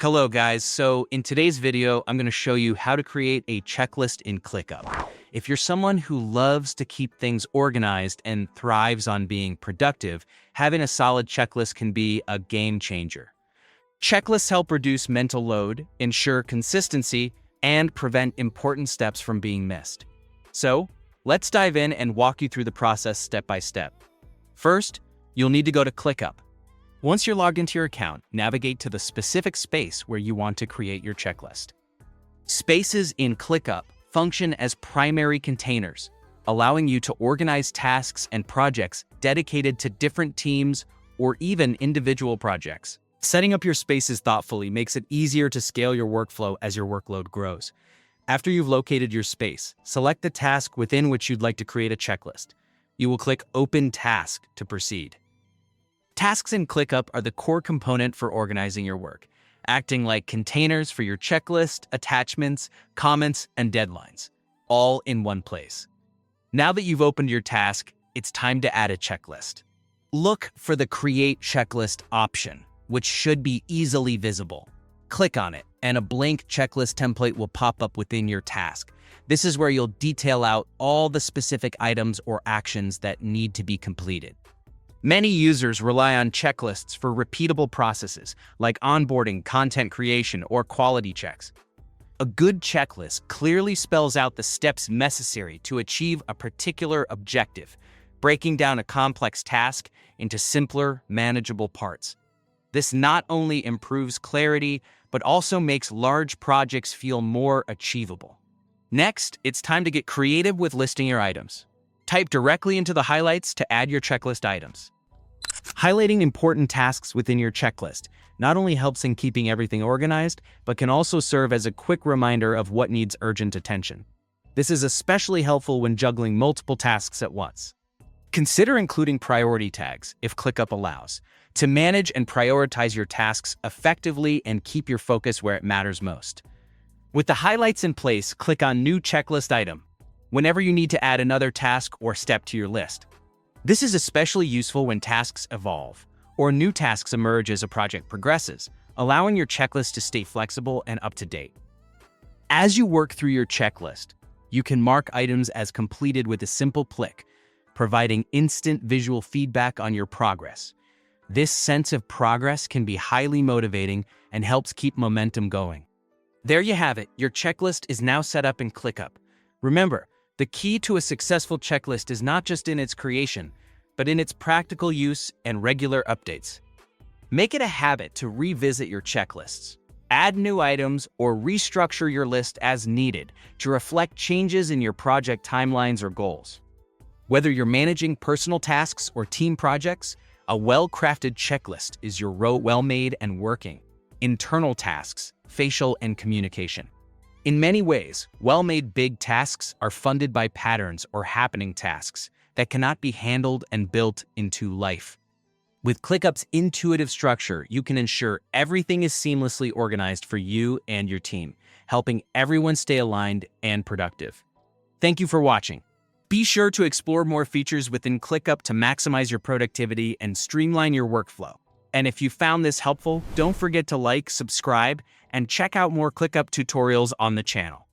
Hello guys, so in today's video, I'm going to show you how to create a checklist in ClickUp. If you're someone who loves to keep things organized and thrives on being productive, having a solid checklist can be a game changer. Checklists help reduce mental load, ensure consistency, and prevent important steps from being missed. So, let's dive in and walk you through the process step by step. First, you'll need to go to ClickUp. Once you're logged into your account, navigate to the specific space where you want to create your checklist. Spaces in ClickUp function as primary containers, allowing you to organize tasks and projects dedicated to different teams or even individual projects. Setting up your spaces thoughtfully makes it easier to scale your workflow as your workload grows. After you've located your space, select the task within which you'd like to create a checklist. You will click Open Task to proceed. Tasks in ClickUp are the core component for organizing your work, acting like containers for your checklist, attachments, comments, and deadlines, all in one place. Now that you've opened your task, it's time to add a checklist. Look for the Create Checklist option, which should be easily visible. Click on it, and a blank checklist template will pop up within your task. This is where you'll detail out all the specific items or actions that need to be completed. Many users rely on checklists for repeatable processes like onboarding, content creation, or quality checks. A good checklist clearly spells out the steps necessary to achieve a particular objective, breaking down a complex task into simpler, manageable parts. This not only improves clarity, but also makes large projects feel more achievable. Next, it's time to get creative with listing your items. Type directly into the highlights to add your checklist items. Highlighting important tasks within your checklist not only helps in keeping everything organized, but can also serve as a quick reminder of what needs urgent attention. This is especially helpful when juggling multiple tasks at once. Consider including priority tags, if ClickUp allows, to manage and prioritize your tasks effectively and keep your focus where it matters most. With the highlights in place, click on New Checklist Item whenever you need to add another task or step to your list. This is especially useful when tasks evolve or new tasks emerge as a project progresses, allowing your checklist to stay flexible and up to date. As you work through your checklist, you can mark items as completed with a simple click, providing instant visual feedback on your progress. This sense of progress can be highly motivating and helps keep momentum going. There you have it, your checklist is now set up in ClickUp. Remember, the key to a successful checklist is not just in its creation, but in its practical use and regular updates. Make it a habit to revisit your checklists. Add new items or restructure your list as needed to reflect changes in your project timelines or goals. Whether you're managing personal tasks or team projects, a well-crafted checklist is your well-made and working. Internal tasks, facial, and communication. In many ways, well-made big tasks are funded by patterns or happening tasks that cannot be handled and built into life. With ClickUp's intuitive structure, you can ensure everything is seamlessly organized for you and your team, helping everyone stay aligned and productive. Thank you for watching. Be sure to explore more features within ClickUp to maximize your productivity and streamline your workflow. And if you found this helpful, don't forget to like, subscribe, and check out more ClickUp tutorials on the channel.